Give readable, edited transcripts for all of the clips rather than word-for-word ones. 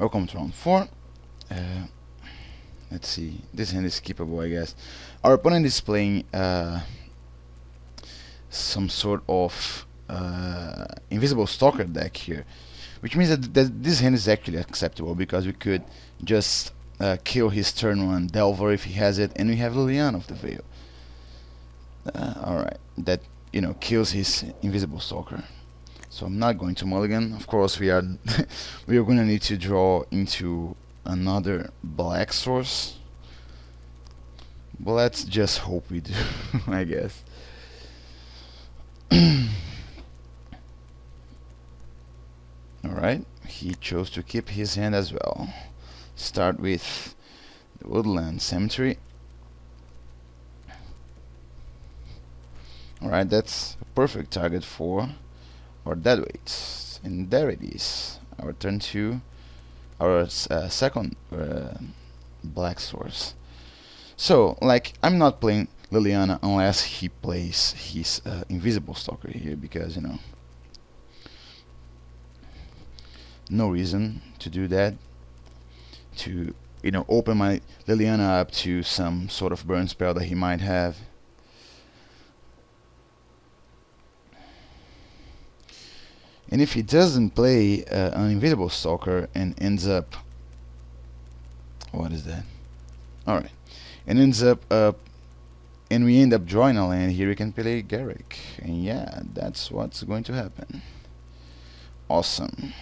Welcome to round 4. Uh, let's see. This hand is skippable, I guess. Our opponent is playing some sort of invisible stalker deck here, which means that this hand is actually acceptable because we could just kill his turn 1 Delver if he has it, and we have Liliana of the Veil. Alright, that kills his invisible stalker. So I'm not going to mulligan. Of course, we are we are going to need to draw into another black source, but let's just hope we do. I guess. Alright, he chose to keep his hand as well. Start with the Woodland Cemetery. Alright, that's a perfect target for our deadweight. And there it is. Our turn 2, our second black source. So, like, I'm not playing Liliana unless he plays his invisible stalker here, because, no reason to do that. To, open my Liliana up to some sort of burn spell that he might have. And if he doesn't play an invisible stalker and ends up, what is that? Alright, and ends up and we end up drawing a land here, we can play Garrick, and yeah, that's what's going to happen. Awesome.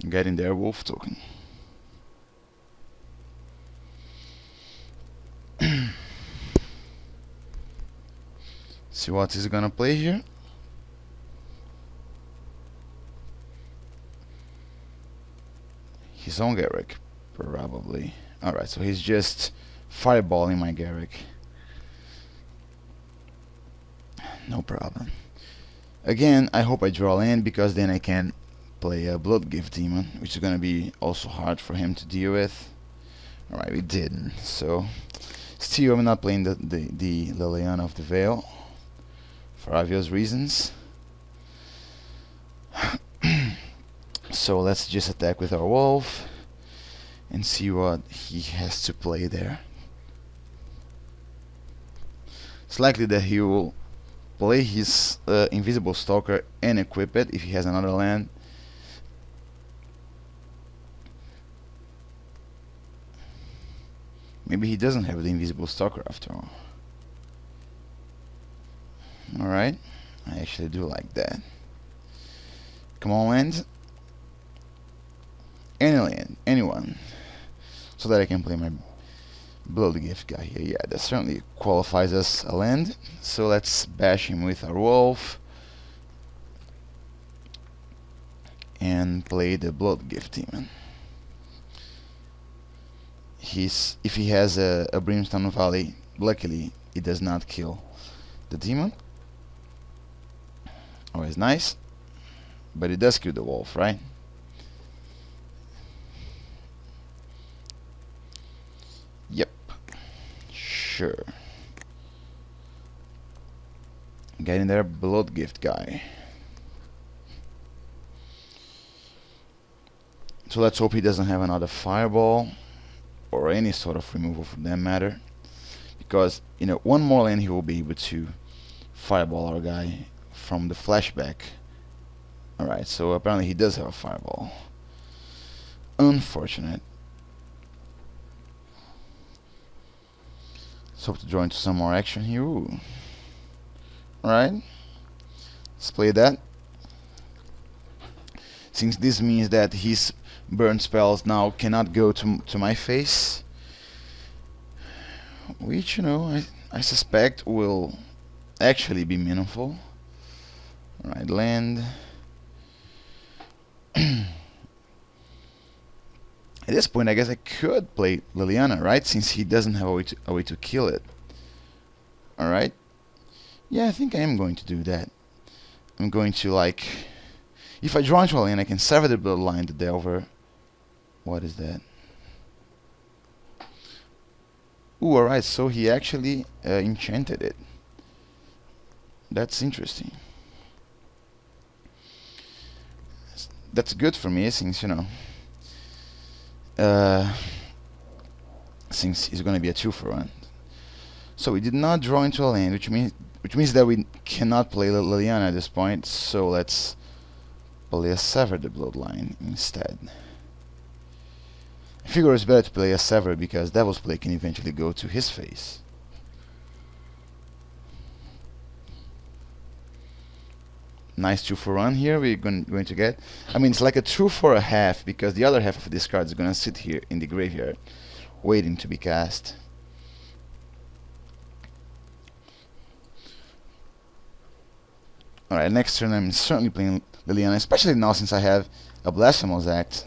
Getting there, wolf token. See what he's gonna play here. His own Garrick, probably. Alright, so he's just fireballing my Garrick. No problem. Again, I hope I draw land, because then I can play a Bloodgift Demon, which is gonna be also hard for him to deal with. Alright, we didn't. So, still I'm not playing the Liliana of the Veil, for obvious reasons. So let's just attack with our wolf and see what he has to play there. It's likely that he will play his invisible stalker and equip it if he has another land. Maybe he doesn't have the invisible stalker after all. Alright, I actually do like that. Come on, land. Any land, anyone. So that I can play my Bloodgift guy here. Yeah, that certainly qualifies as a land. So let's bash him with our wolf. And play the Bloodgift Demon. If he has a Brimstone Valley, luckily it does not kill the demon. Always nice, but it does kill the wolf, right? Yep, sure. Getting there, Bloodgift guy. So let's hope he doesn't have another fireball or any sort of removal for that matter, because one more lane he will be able to fireball our guy from the flashback. Alright, so apparently he does have a fireball. Unfortunate. Let's hope to draw into some more action here. Alright, let's play that. Since this means that his burn spells now cannot go to my face, which I suspect will actually be meaningful. Alright, land. At this point, I guess I could play Liliana, right? Since he doesn't have a way to kill it. Alright. Yeah, I think I am going to do that. I'm going to, like, if I draw into a land, I can sever the bloodline, the Delver. What is that? Ooh, alright, so he actually enchanted it. That's interesting. that's good for me, since uh, since it's gonna be a 2-for-1. So we did not draw into a land, which means that we cannot play Liliana at this point. So let's play a Sever the Bloodline instead. I figure it's better to play a Sever because Devil's Play can eventually go to his face. Nice 2-for-1 here we're going to get. I mean, it's like a 2-for-a-half because the other half of this card is going to sit here in the graveyard waiting to be cast. Alright, next turn I'm certainly playing Liliana, especially now since I have a Blasphemous Act.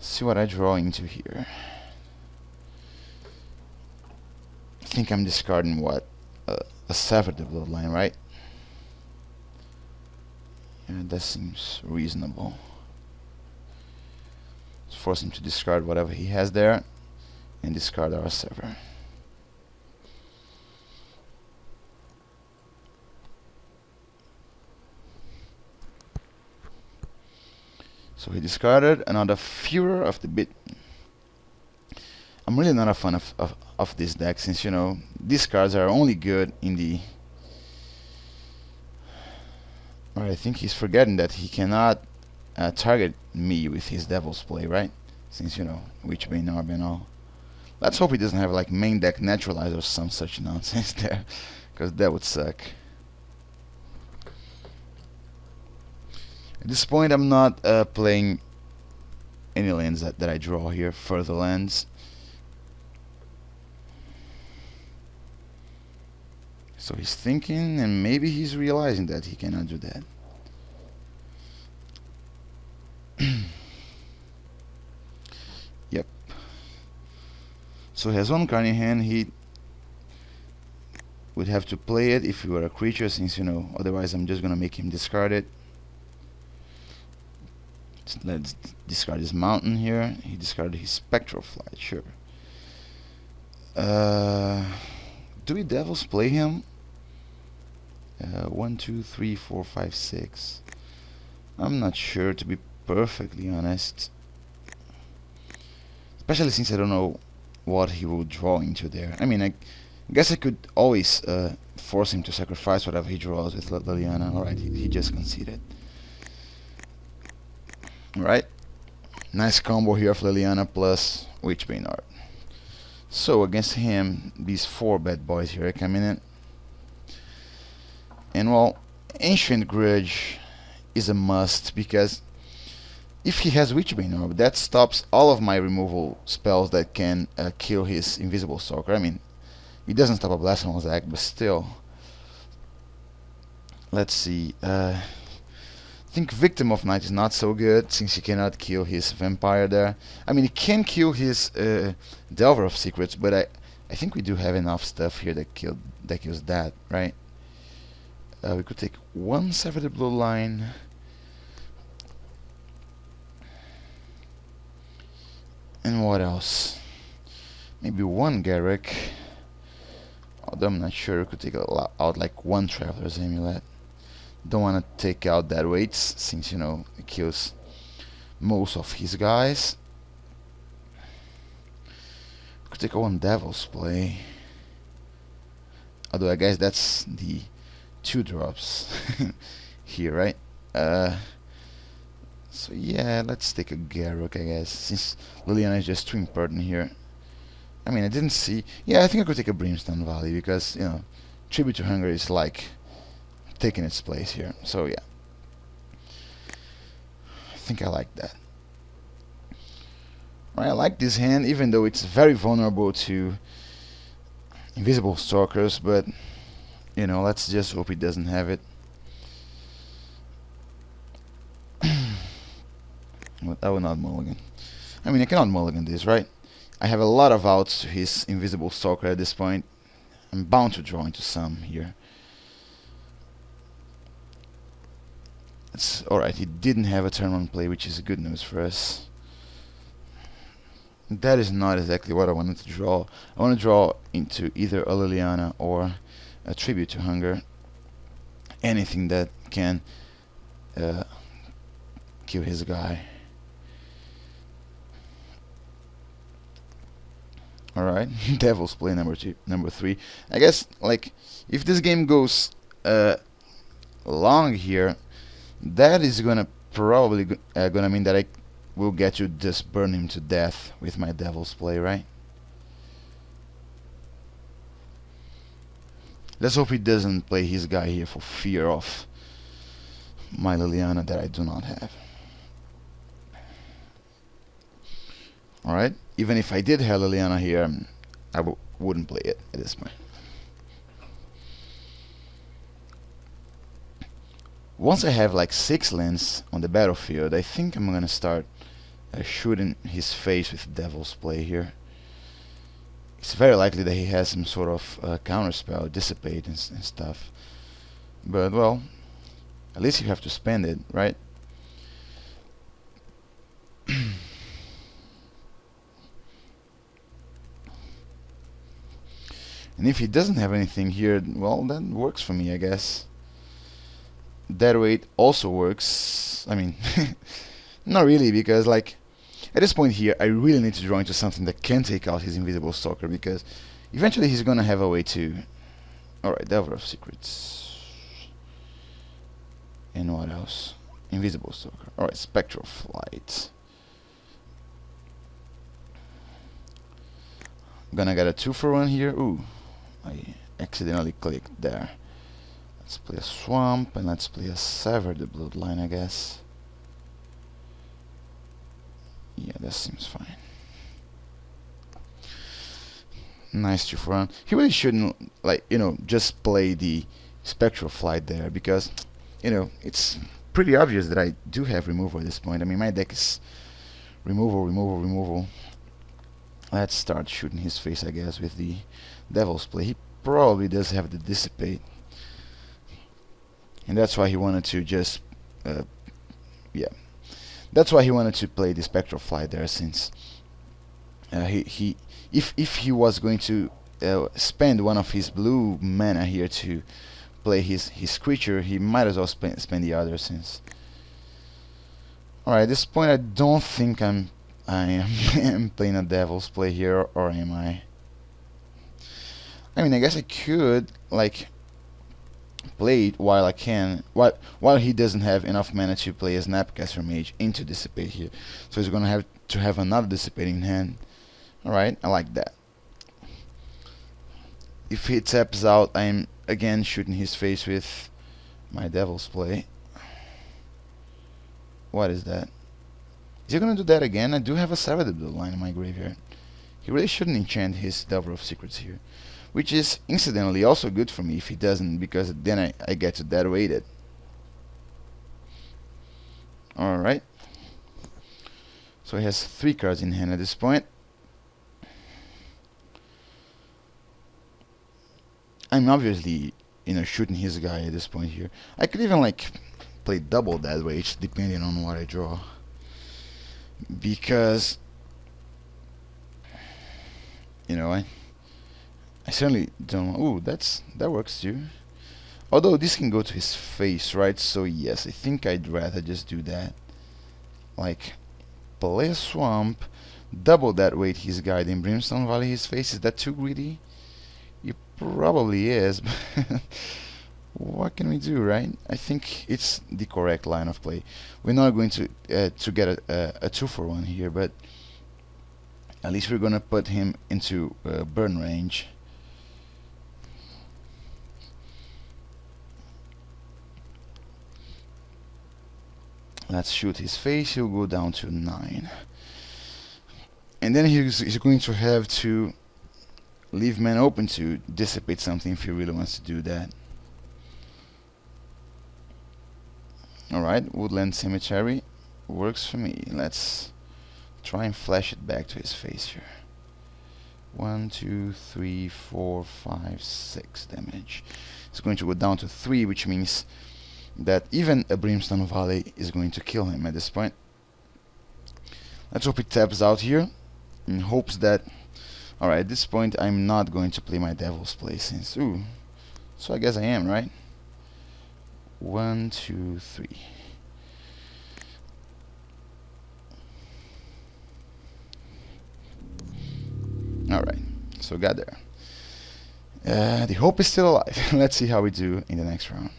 See what I draw into here. I think I'm discarding what? A Sever the Bloodline, right? Yeah, that seems reasonable. Let's force him to discard whatever he has there and discard our Sever. So he discarded another Furor of the Bit. I'm really not a fan of this deck, since these cards are only good in the... Alright, I think he's forgetting that he cannot target me with his Devil's Play, right? Since Witchbane Orb and all. Let's hope he doesn't have like main deck Naturalize or some such nonsense there, because that would suck. At this point I'm not playing any lands that I draw here, further lands. So he's thinking, and maybe he's realizing that he cannot do that. Yep. So he has one card in hand. He would have to play it if he were a creature, since otherwise I'm just gonna make him discard it. So let's discard his mountain here. He discarded his Spectral Flight, sure. Do we Devil's Play him? 1, 2, 3, 4, 5, 6. I'm not sure, to be perfectly honest. Especially since I don't know what he will draw into there. I mean, I guess I could always force him to sacrifice whatever he draws with Liliana. Alright, he just conceded. Alright. Nice combo here of Liliana plus Witchbane Orb. So against him, these 4 bad boys here are coming in. And well, Ancient Grudge is a must, because if he has Witchbane Orb, that stops all of my removal spells that can kill his Invisible Stalker. I mean, it doesn't stop a Blasphemous Act, but still. Let's see. I think Victim of Night is not so good, since he cannot kill his Vampire there. I mean, he can kill his Delver of Secrets, but I think we do have enough stuff here that kills that, right? We could take 1 Sever the Bloodline. And what else? Maybe 1 Garrick. Although I'm not sure. We could take out like 1 Traveler's Amulet. Don't want to take out that weights, since it kills most of his guys. Could take 1 Devil's Play. Although I guess that's the 2 drops here, right? So yeah, let's take a Garruk, I guess, since Liliana is just too important here. I mean, I didn't see... Yeah, I think I could take a Brimstone Valley, because, Tribute to Hunger is like taking its place here. So yeah, I think I like that. Right, I like this hand, even though it's very vulnerable to Invisible Stalkers, but let's just hope he doesn't have it. I will not mulligan. I mean, I cannot mulligan this, right? I have a lot of outs to his Invisible Stalker at this point. I'm bound to draw into some here. It's alright, he didn't have a turn 1 play, which is good news for us. that is not exactly what I wanted to draw. I want to draw into either a Liliana or a Tribute to Hunger. Anything that can kill his guy. Alright, Devil's Play number 3. I guess, like, if this game goes long here, that is gonna probably gonna mean that I will get to just burn him to death with my Devil's Play, right? Let's hope he doesn't play his guy here for fear of my Liliana that I do not have. Alright, even if I did have Liliana here, I wouldn't play it at this point. Once I have like 6 lands on the battlefield, I think I'm gonna start shooting his face with Devil's Play here. It's very likely that he has some sort of counterspell, Dissipate and stuff. But, well, at least you have to spend it, right? And if he doesn't have anything here, well, that works for me, I guess. Dead weight also works. I mean, not really, because, like, at this point here, I really need to draw into something that can take out his Invisible Stalker, because eventually he's gonna have a way to... Alright, Delver of Secrets. And what else? Invisible Stalker. Alright, Spectral Flight. Gonna get a 2-for-1 here. Ooh, I accidentally clicked there. Let's play a Swamp, and let's play a Sever the Bloodline, I guess. Yeah, that seems fine. Nice 2-for-1. He really shouldn't, like, you know, just play the Spectral Flight there, because, you know, it's pretty obvious that I do have removal at this point. I mean, my deck is removal, removal, removal. Let's start shooting his face, I guess, with the Devil's Play. He probably does have the Dissipate, and that's why he wanted to just, yeah. That's why he wanted to play the Spectral Flight there, since if he was going to spend one of his blue mana here to play his creature, he might as well spend the other, since... Alright, at this point I don't think I am playing a Devil's Play here, or am I? I mean, I guess I could, like, play it while I can, while he doesn't have enough mana to play a Snapcaster Mage into Dissipate here. So he's gonna have to have another Dissipate in hand. Alright, I like that. If he taps out, I'm again shooting his face with my Devil's Play. What is that? Is he gonna do that again? I do have a Sever the Bloodline in my graveyard. He really shouldn't enchant his Delver of Secrets here. Which is, incidentally, also good for me if he doesn't, because then I get to dead weight it. Alright. So he has 3 cards in hand at this point. I'm obviously, you know, shooting his guy at this point here. I could even, like, play double dead weight, depending on what I draw. Because, you know, I certainly don't... Ooh, that works too. Although this can go to his face, right? So yes, I think I'd rather just do that. Like, play a Swamp, double that weight his guy, then Brimstone Valley his face. Is that too greedy? It probably is, but what can we do, right? I think it's the correct line of play. We're not going to get a 2-for-1 here, but at least we're gonna put him into burn range. Let's shoot his face. He'll go down to 9, and then he's going to have to leave man open to Dissipate something if he really wants to do that. Alright, Woodland Cemetery works for me. Let's try and flash it back to his face here. 1, 2, 3, 4, 5, 6 damage. It's going to go down to 3, which means that even a Brimstone Valley is going to kill him at this point. Let's hope he taps out here. in hopes that... Alright, at this point I'm not going to play my Devil's Play since... Ooh, so I guess I am, right? 1, 2, 3. Alright, so got there. The hope is still alive. Let's see how we do in the next round.